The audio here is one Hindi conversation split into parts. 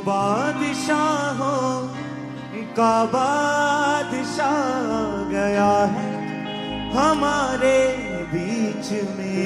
बादशाहों का बादशाह गया है हमारे बीच में।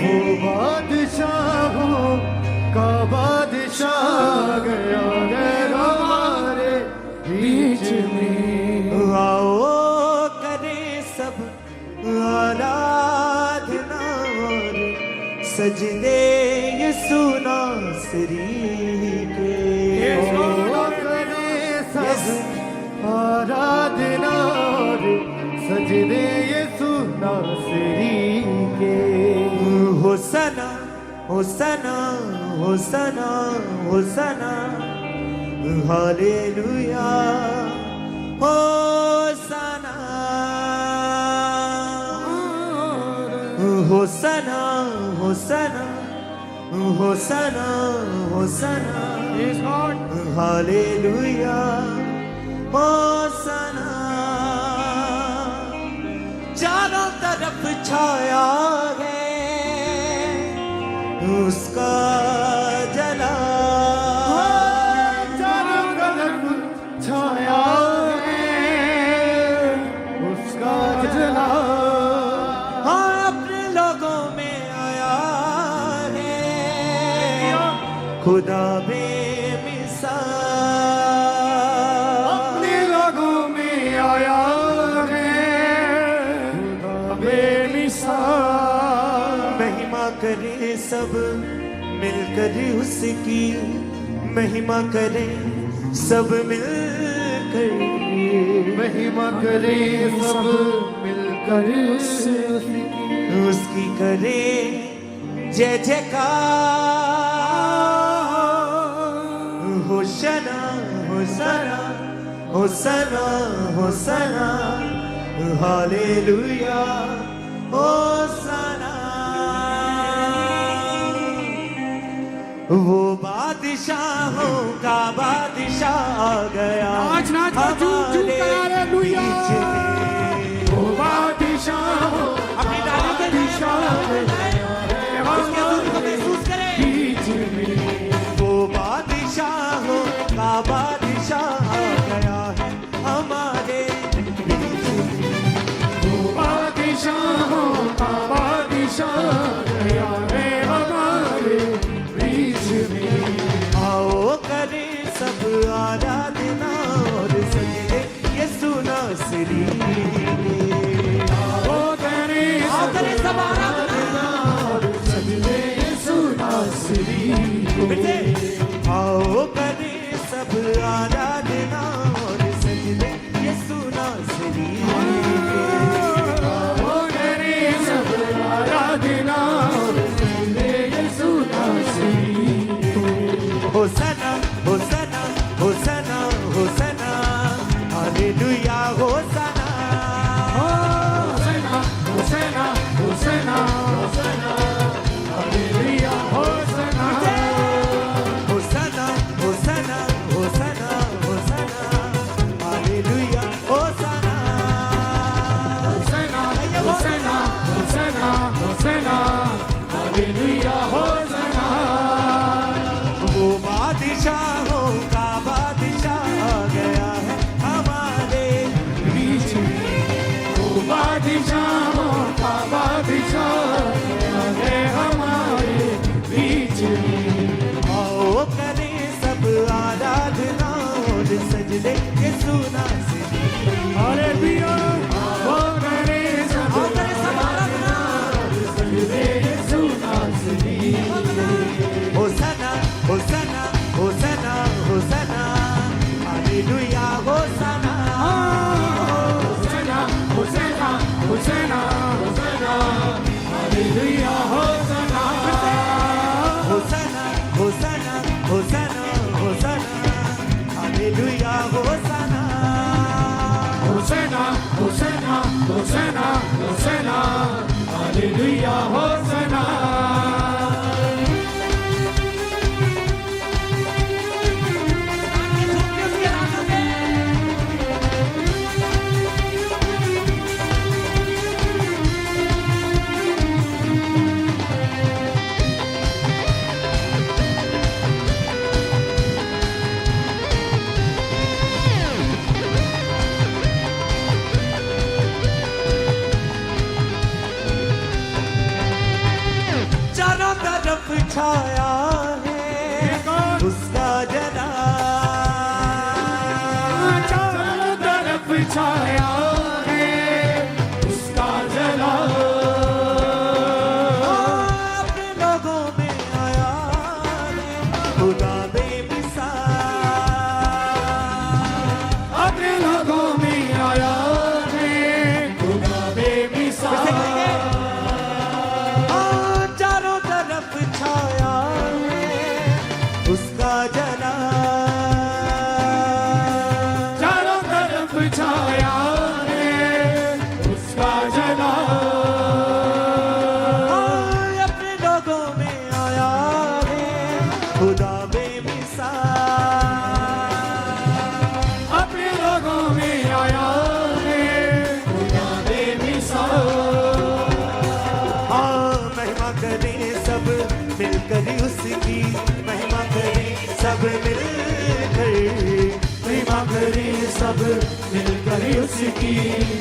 वो बादशाहों का बादशाह गया है हमारे बीच में। आओ करें सब आराधना और सजदे यीशु नासरी के। आराधना और सजदे यीशु नासरी के। होसना होसना होसना होसना हालेलुया होसना होसना होसना होसना होसना हालेलुया होसना। चारों तरफ छाया है उसका जला। चारों तरफ छाया है उसका जला। हाँ अपने लोगों में आया है खुदा बेमिसाल। अपने लोगों में आया है खुदा बेमिसाल। महिमा करे सब मिलकर उसकी, महिमा करे सब मिलकर, महिमा करे सब मिलकर उसकी करे जय जयकार। Hoshana होसना होसना होसना hallelujah होसना। वो बादशाहों का बादशाह आ गया नाच नाच हमारे हालेलुया। बीच में। वो बादशाहों अपनी डालियों के उसके दूर को महसूस करें। बीच में। वो बादशाहों का बादशाह आ गया है हमारे बीच में। वो बादशाहों का बादशाह गया है हमारे बीच में। आओ करें सब आराधना और सजदे यीशु नासरी के। आओ करें सब आराधना और सजदे यीशु नासरी फिर से। आओ करें सब आराधना और सजदे यीशु नासरी के। आओ करें सब आराधना और सजदे यीशु नासरी को। होसना होसना होसना होसना हालेलुया होसना। होसना होसना होसना होसना हालेलुया होसना। होसना होसना होसना होसना हालेलुया होसना। होसना होसना होसना होसना हालेलुया होसना। वो बादशाहों का बादशाह आ गया है हमारे बीच में। वो बादशाहों का बादशाह है हमारे बीच में। आओ करें सब आराधना और सजदे यीशु नासरी। हालेलुया। वो करे सब आराधना सजदे यीशु नासरी। होसना होसना होसना होसना हालेलुया होसना। होसना होसना होसना होसना हालेलुया होसना। होसना होसना होसना होसना हालेलुया होसना। होसना होसना होसना होसना हालेलुया होसना। खुदा बेमिसाल, अपने लोगों में आया है खुदा बेमिसाल। चारों तरफ छाया है उसका जलाल, चारों तरफ छाया है उसका जलाल। अपने लोगों में आया है खुदा बेमिसाल, अपने लोगों में आया है खुदा बेमिसाल। महिमा करें सब मिलकर उसकी, महिमा करें सब मिलकर, महिमा करे सब मिलकर उसकी,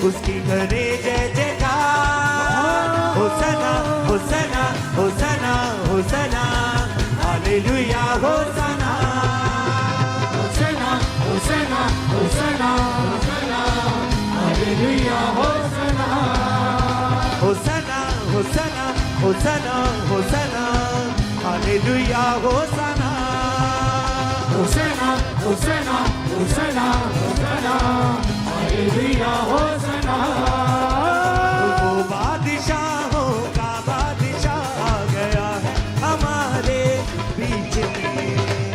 उसकी करे जय जयकार। होसना होसना होसना होसना, हालेलुया होसना, होसना होसना होसना होसना, हालेलुया होसना। होसना होसना होसना होसना, hallelujah होसना, होसना होसना होसना होसना, hallelujah होसना। वो बादशाहों का बादशाह आ गया है हमारे बीच में,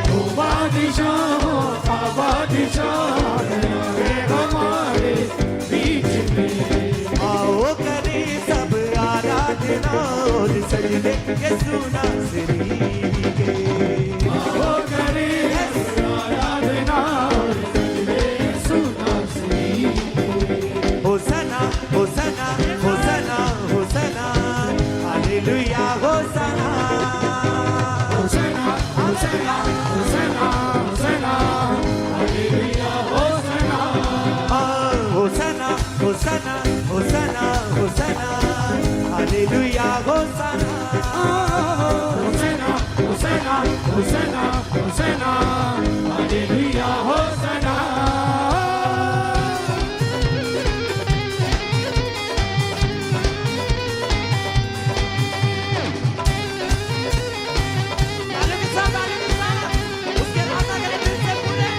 वो बादशाहों का बादशाह है हमारे बीच में। आओ करें सब आराधना और सजदे यीशु नासरी के। वो करे आराधना और सजदे यीशु नासरी। होसना होसना होसना होसना, हालेलुया होसना, होसना होसना होसना होसना, हालेलुया होसना। होसना होसना होसना होसना, hallelujah होसना, होसना होसना होसना होसना, hallelujah होसना। उसके राजा के दिल से बोले।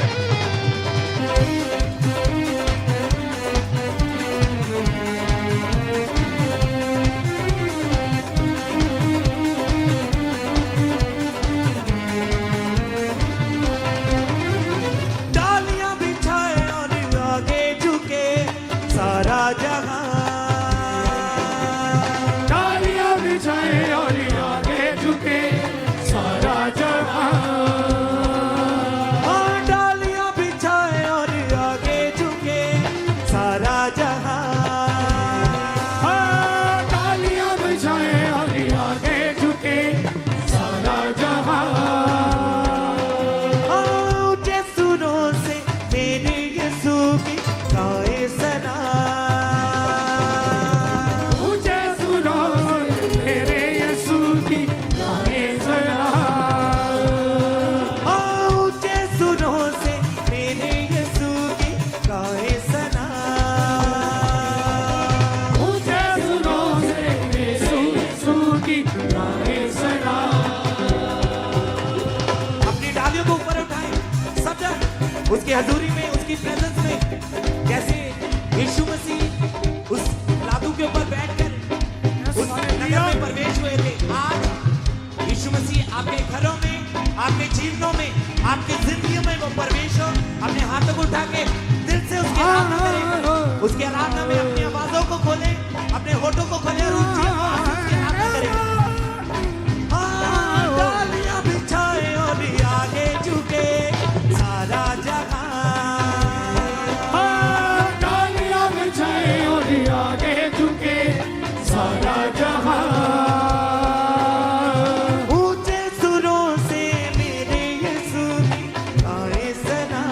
डालियां बिछाए और आगे झुके सारा जहां, डालियां बिछाए और आगे झुके सारा जहां। डालियां बिछाए और आगे झुके सारा जहां, डालियां बिछाए और आगे झुके सारा जहां। ऊंचे सुरों से मेरे यीशु की गाए सना, ऊंचे सुनो मेरे यीशु की गाए सना। ऊंचे सुरों से मेरे यीशु की गाए सना, ऊंचे सुनो से यीशु की गाए सना। अपनी डालियों को ऊपर उठाएं सब जन, उसकी हजूरी में, उसकी प्रेजेंस में। कैसे यीशु मसीह उस लादू के ऊपर बैठकर उस नगर में प्रवेश हुए थे, आज यीशु मसीह आपके घरों में, आपके जीवनों में, आपकी जिंदगियों में वो प्रवेश हो। अपने हाथों को उठा के दिल से उसकी आराधना करें, उसकी आराधना में अपनी आवाजों को खोलें, अपने होठों को खोलें और ऊंची आवाज से उसकी आराधना करें। डालियां बिछाए और आगे झुके सारा जहां, डालियां बिछाए और आगे झुके सारा जहां। ऊंचे सुरों से मेरे यीशु की गाए सना,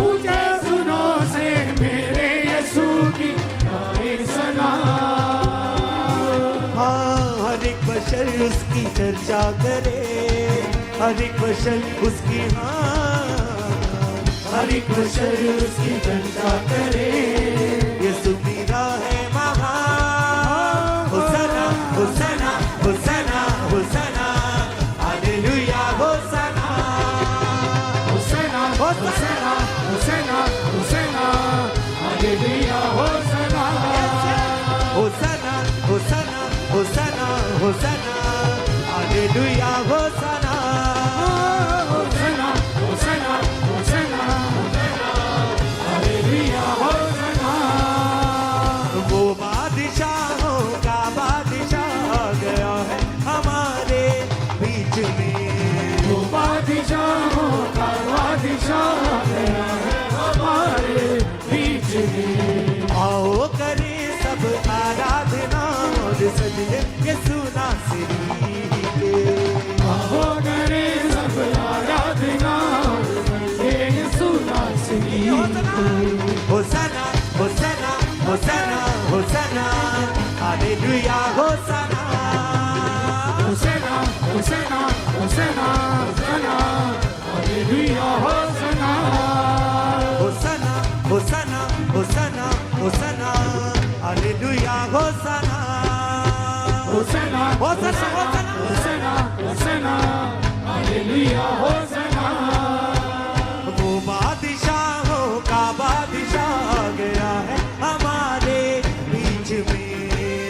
ऊंचे सुनो से मेरे यीशु की गाए सना। हर एक बशर उसकी चर्चा करे, हर एक बशर उसकी हर एक बशर उसकी चर्चा करे। यीशु मेरा है महान, होसना होसना होसना होसना, हालेलुया होसाना होसेना होसेना होसेना होसेना हालेलुया होसेना होसाना होसाना होसाना होसाना हालेलुया होसाना होसेना होसेना होसेना हालेलुया होसेना वो बादशाहों का बादशाह आ गया है हमारे बीच में वो बादशाहों का बादशाह आ गया है हमारे बीच में आओ करें सब आराधना और सजदे यीशु नासरी के हो गए सब आराधना ये यीशु नासरी होसाना होसाना होसाना होसाना हालेलुया होसाना होसेना होसेना होसेना होसेना हालेलुया होसेना होसाना होसाना होसाना होसाना हालेलुया होसाना होसेना होसाना होसाना होसेना होसेना हालेलुया होसेना वो बादशाहों का बादशाह आ गया है हमारे बीच में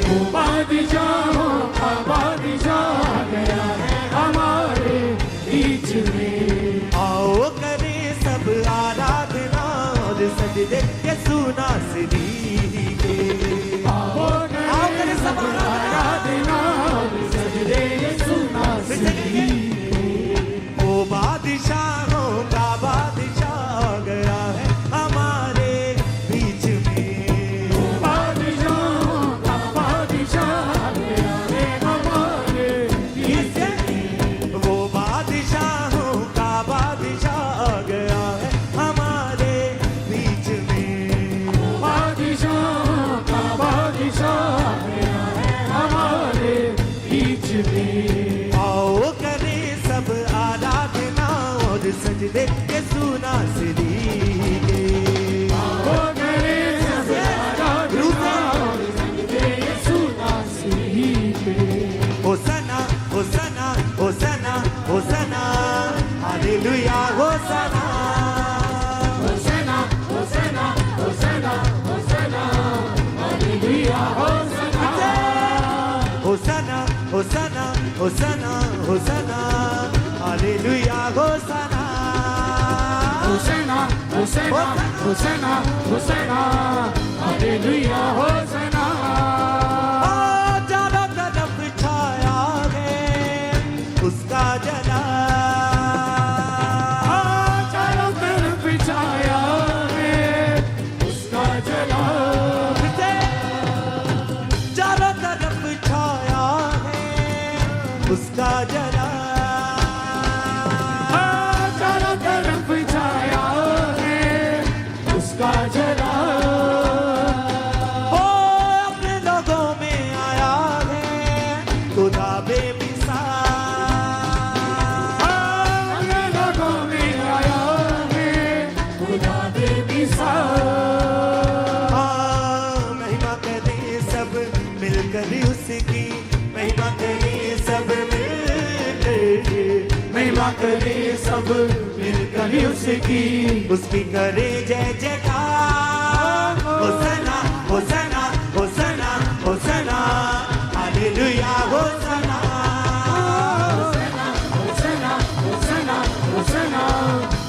वो बादशाहों का बादशाह आ गया है हमारे बीच में आओ करें सब आराधना और सजदे यीशु नासरी के आओ करें सब आराधना सजदे यीशु नासरी वो बादशाहों का बादशाह आ गया है हमारे बीच में बादशाहों का बादशाह आ गया है हमारे बीच में वो बादशाहों का बादशाह आ गया है हमारे बीच में बादशाहों का बादशाह आ गया है हमारे बीच में आओ करें सब आराधना और सजदे यीशु नासरी के हो गए सब आराधना सजदे यीशु नासरी पे होसाना होसाना होसाना होसाना हालेलुया होसाना होसेना होसेना होसेना होसेना हालेलुया होसेना होसाना होसाना होसाना होसाना हालेलुया होसाना होसेना होसेना होसेना होसेना हालेलुया होसेना चारों तरफ छाया है उसका जला चारों तरफ छाया है उसका जला चारों तरफ छाया है उसका जला चारों तरफ छाया है उसका जला वो अपने लोगों में आया है खुदा बेमिसाल अपने लोगों में आया है खुदा बेमिसाल महिमा करें सब मिलकर उसकी महिमा करें सब मिलकर महिमा करे सब मिलकर उसकी उसकी करे जय जयकार होसना होसना होसना होसना हालेलुया होसना होसेना होसेना होसेना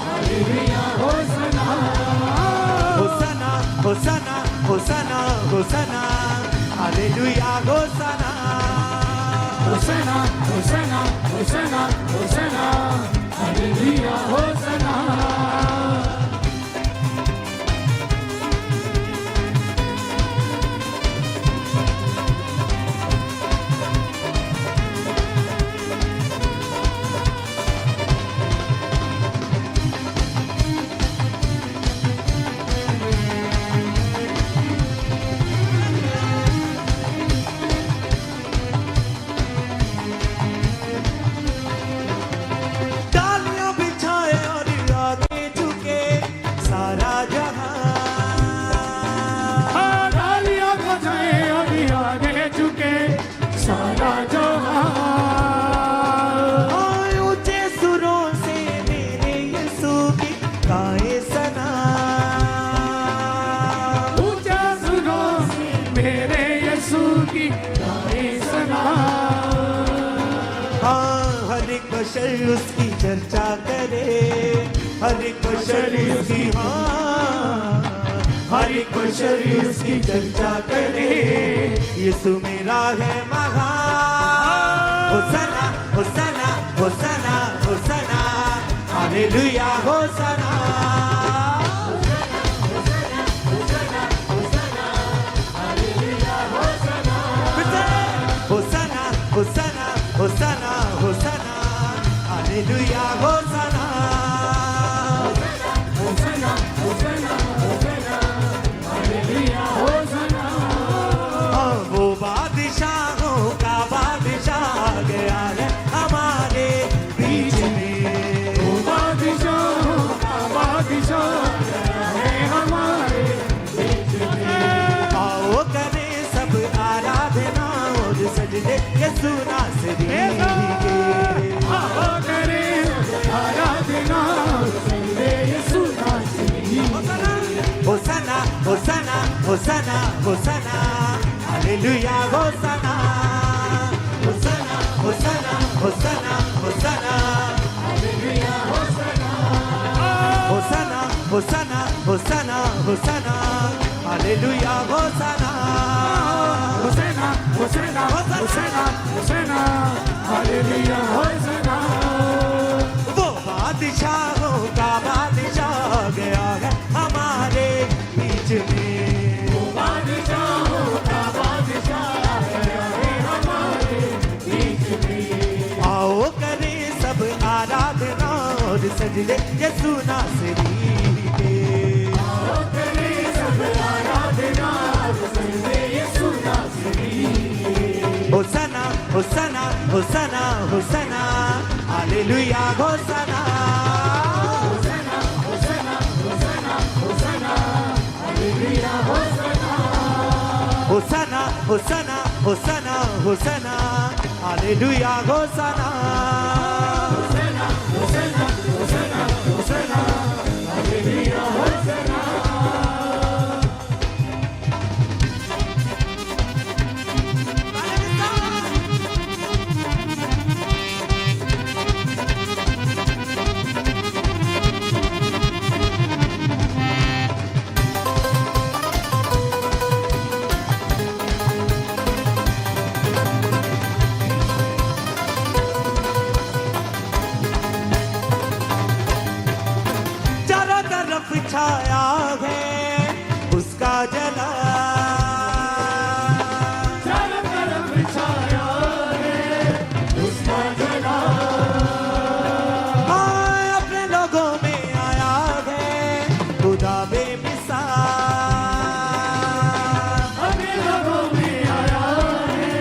हालेलुया होसेना होसना होसना होसना होसना हालेलुया होसना होसेना होसेना होसेना होसेना हालेलुया होसेना शरीर उसकी चर्चा करे, हर एक शरीर उसकी, हाँ हर एक शरीर उसकी चर्चा करे। यीशु मेरा है महान, होसना होसना होसना होसना, हालेलुया होसना। होसना होसना होसना होसना, हालेलुया होसना। वो बादशाहों का बादशाह आ गया है हमारे बीच में, वो बादशाहों का बादशाह है हमारे बीच में। आओ करें सब आराधना और सजदे यीशु नासरी के। आओ करें आराधना और सजदे यीशु नासरी के। होसना होसना होसना होसना, हालेलुया होसना। होसना होसना होसना होसना, हालेलुया होसना। होसना होसना होसना होसना, हालेलुया होसना। होसना होसना होसना होसना, हालेलुया होसना। वो बादशाहों का बादशाह आ गया है हमारे बीच में, वो बादशाहों का बादशाह है हमारे बीच में। आओ करें सब आराधना और सजदे यीशु नासरी के। आओ करें सब आराधना और सजदे यीशु नासरी के। होसना होसना होसना होसना, हालेलुया होसना। होसना होसना होसना होसना, हालेलुया होसना। होसना होसना होसना होसना, हालेलुया होसना। होसना होसना होसना होसना, हालेलुया होसना। चारों तरफ छाया है उसका जला, चारों तरफ छाया है उसका जला। हाँ, अपने लोगों में आया है खुदा बेमिसाल। अपने लोगों में आया है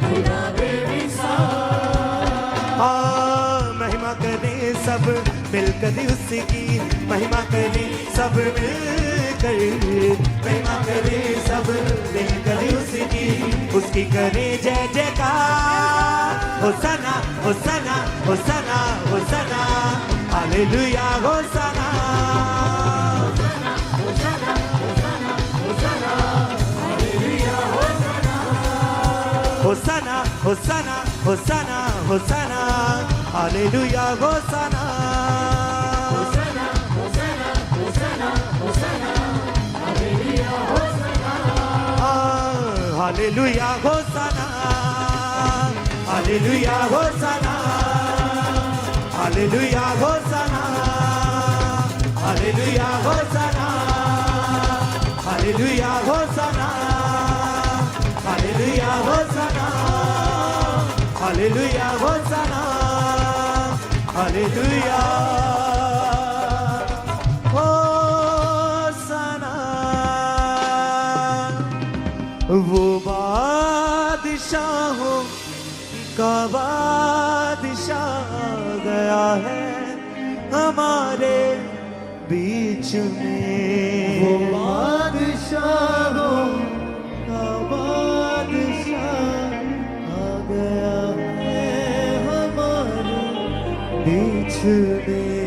खुदा बेमिसाल। हाँ, महिमा करें सब मिलकर उसकी, महिमा करें सब मिलकर, महिमा करें सब मिलकर उसकी, उसकी करें जय जयकार। होसना होसना होसना होसना, hallelujah होसना। होसना होसना होसना, hallelujah होसना। होसना होसना होसना होसना, hallelujah होसना। होसना होसना होसना होसना, hallelujah होसना। Hallelujah होसना, hallelujah होसना, hallelujah होसना, hallelujah होसना, hallelujah होसना, hallelujah होसना, hallelujah होसना, hallelujah होसना। वो बादशाहों का बादशाह आ गया है हमारे बीच में। वो बादशाहों का बादशाह आ गया है हमारे बीच में।